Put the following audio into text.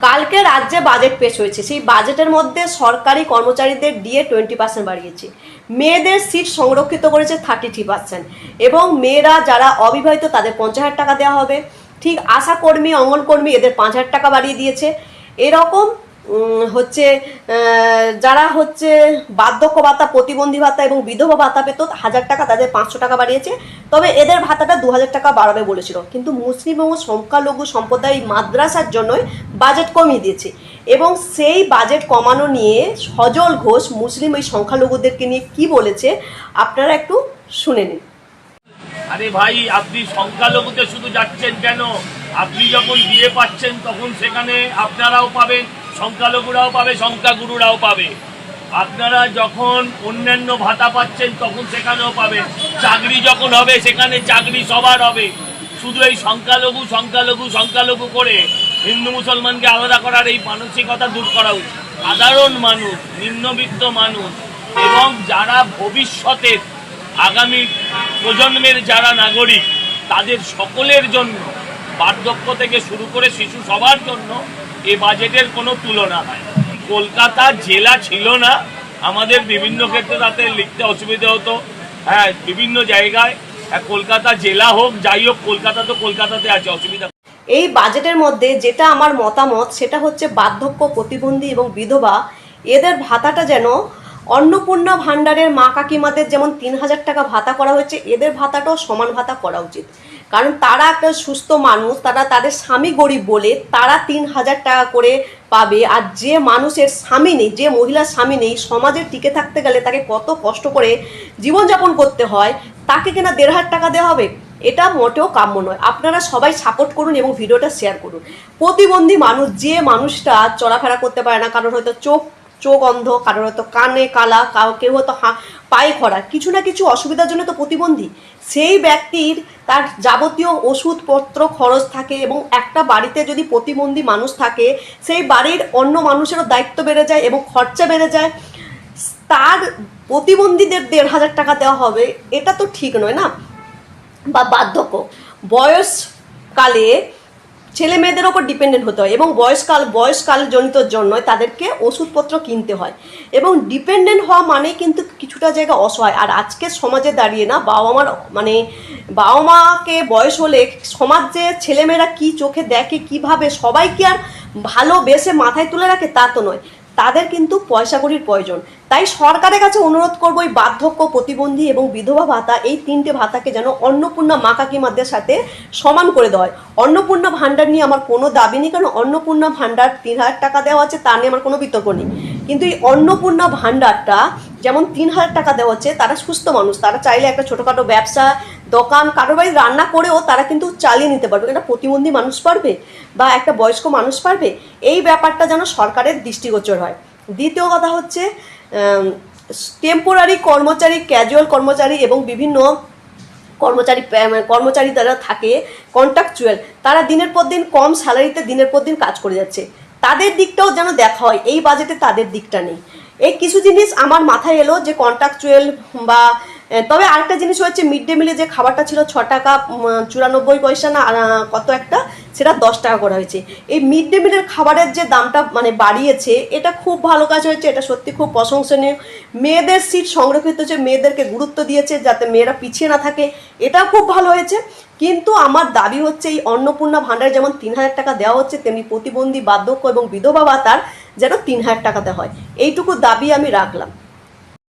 কালকে রাজ্যে বাজেট পেশ হয়েছে, সেই বাজেটের মধ্যে সরকারি কর্মচারীদের ডিএ 20% বাড়িয়েছে, মেয়েদের সিট সংরক্ষিত করেছে 33%, এবং মেয়েরা যারা অবিবাহিত তাদের 50,000 টাকা দেওয়া হবে। ঠিক আশাকর্মী, অঙ্গনকর্মী এদের 5,000 টাকা বাড়িয়ে দিয়েছে। এরকম হচ্ছে যারা হচ্ছে বার্ধক্য ভাতা, প্রতিবন্ধী ভাতা এবং বিধবা ভাতা পেত 1,000 টাকা, তাদের 500 টাকা বাড়িয়েছে। তবে এদের ভাতাটা 2,000 টাকা বাড়াবে বলেছিল, কিন্তু মুসলিম এবং সংখ্যালঘু সম্প্রদায় মাদ্রাসার জন্যই বাজেট কমিয়ে দিয়েছে। এবং সেই বাজেট কমানো নিয়ে সজল ঘোষ মুসলিম এই সংখ্যালঘুদেরকে নিয়ে কি বলেছে আপনারা একটু শুনে নিন। আরে ভাই, আপনি সংখ্যালঘুতে শুধু যাচ্ছেন কেন? আপনি যখন বিয়ে পাচ্ছেন তখন সেখানে আপনারাও পাবেন, সংখ্যালঘুরাও পাবে, সংখ্যাগুরুরাও পাবে। আপনারা যখন অন্যান্য ভাতা পাচ্ছেন তখন সেখানেও পাবেন। চাকরি যখন হবে সেখানে চাকরি সবার হবে। শুধু এই সংখ্যালঘু সংখ্যালঘু সংখ্যালঘু করে হিন্দু মুসলমানকে আলাদা করার এই মানসিকতা দূর করা উচিত। সাধারণ মানুষ, নিম্নবিত্ত মানুষ এবং যারা ভবিষ্যতের আগামী প্রজন্মের যারা নাগরিক তাদের সকলের জন্য, বার্ধক্য থেকে শুরু করে শিশু সবার জন্য এই বাজেটের কোনো তুলনা হয়। কলকাতা জেলা ছিল না, আমাদের বিভিন্ন ক্ষেত্রে তাতে লিখতে অসুবিধা হতো। হ্যাঁ, বিভিন্ন জায়গায় কলকাতা জেলা হোক, যাই হোক, কলকাতা তো কলকাতাতে আছে, অসুবিধা। এই বাজেটের মধ্যে যেটা আমার মতামত সেটা হচ্ছে বার্ধক্য, প্রতিবন্ধী এবং বিধবা এদের ভাতাটা যেন অন্নপূর্ণা ভাণ্ডারের মা কাকিমাদের যেমন 3,000 টাকা ভাতা করা হয়েছে, এদের ভাতাটাও সমান ভাতা করা উচিত। কারণ তারা একটা সুস্থ মানুষ, তারা তাদের স্বামী গরিব বলে তারা 3,000 টাকা করে পাবে। আর যে মানুষের স্বামী নেই, যে মহিলার স্বামী নেই, সমাজে টিকে থাকতে গেলে তাকে কত কষ্ট করে জীবনযাপন করতে হয়, তাকে কিনা 1,500 টাকা দেওয়া হবে? এটা মোটেও কাম্য নয়। আপনারা সবাই সাপোর্ট করুন এবং ভিডিওটা শেয়ার করুন। প্রতিবন্ধী মানুষ, যে মানুষটা চলাফেরা করতে পারে না, কারোর হয়তো চোখ অন্ধ, কারোর হয়তো কানে কালা, কেউ হয়তো পায়ে খরা, কিছু না কিছু অসুবিধার জন্য তো প্রতিবন্ধী, সেই ব্যক্তির তার যাবতীয় ওষুধপত্র খরচ থাকে। এবং একটা বাড়িতে যদি প্রতিবন্ধী মানুষ থাকে, সেই বাড়ির অন্য মানুষেরও দায়িত্ব বেড়ে যায় এবং খরচা বেড়ে যায়। তার প্রতিবন্ধীদের 1,500 টাকা দেওয়া হবে, এটা তো ঠিক নয় না। বা বার্ধক্য, বয়সকালে ছেলে মেয়েদের ওপর ডিপেন্ডেন্ট হতে হয় এবং বয়সকাল জনিতর জন্য তাদেরকে ওষুধপত্র কিনতে হয়। এবং ডিপেন্ডেন্ট হওয়া মানে কিন্তু কিছুটা জায়গা অসহায়। আর আজকের সমাজে দাঁড়িয়ে না, বাবা মাকে বয়স হলে সমাজে ছেলেমেয়েরা কি চোখে দেখে, কিভাবে সবাই কি আর ভালোবেসে মাথায় তুলে রাখে? তা তো নয়, তাদের কিন্তু পয়সা কড়ির প্রয়োজন। তাই সরকারের কাছে অনুরোধ করবো এই বার্ধক্য, প্রতিবন্ধী এবং বিধবা ভাতা, এই 3টে ভাতাকে যেন অন্নপূর্ণা মা কাকিমাদের সাথে সমান করে দেওয়া হয়। অন্নপূর্ণা ভাণ্ডার নিয়ে আমার কোনো দাবি নেই, কারণ অন্নপূর্ণা ভাণ্ডার 3,000 টাকা দেওয়া হচ্ছে, তা নিয়ে আমার কোনো বিতর্ক নেই। কিন্তু এই অন্নপূর্ণা ভাণ্ডারটা যেমন 3,000 টাকা দেওয়া হচ্ছে, তারা সুস্থ মানুষ, তারা চাইলে একটা ছোটোখাটো ব্যবসা, দোকান, কারোর বাড়ি রান্না করেও তারা কিন্তু চালিয়ে নিতে পারবে। একটা প্রতিবন্ধী মানুষ পারবে বা একটা বয়স্ক মানুষ পারবে? এই ব্যাপারটা যেন সরকারের দৃষ্টিগোচর হয়। দ্বিতীয় কথা হচ্ছে টেম্পোরারি কর্মচারী, ক্যাজুয়াল কর্মচারী এবং বিভিন্ন কর্মচারী যারা থাকে কন্ট্রাকচুয়াল, তারা দিনের পর দিন কম স্যালারিতে দিনের পর দিন কাজ করে যাচ্ছে, তাদের দিকটাও যেন দেখা হয়। এই বাজেটে তাদের দিকটা নেই। এই কিছু জিনিস আমার মাথায় এলো যে কন্ট্রাকচুয়াল বা, তবে আরেকটা জিনিস হচ্ছে মিড ডে মিলে যে খাবারটা ছিল 6 টাকা 94 পয়সা না কত একটা, সেটা 10 টাকা করা হয়েছে। এই মিড ডে মিলের খাবারের যে দামটা বাড়িয়েছে, এটা খুব ভালো কাজ হয়েছে, এটা সত্যি খুব প্রশংসনীয়। মেয়েদের সিট সংরক্ষিত হচ্ছে, মেয়েদেরকে গুরুত্ব দিয়েছে যাতে মেয়েরা পিছিয়ে না থাকে, এটা খুব ভালো হয়েছে। কিন্তু আমার দাবি হচ্ছে এই অন্নপূর্ণা ভাণ্ডারে যেমন 3,000 টাকা দেওয়া হচ্ছে, তেমনি প্রতিবন্ধী, বার্ধক্য এবং বিধবা ভাতার যেন 3,000 টাকা দেওয়া হয়। এইটুকু দাবি আমি রাখলাম।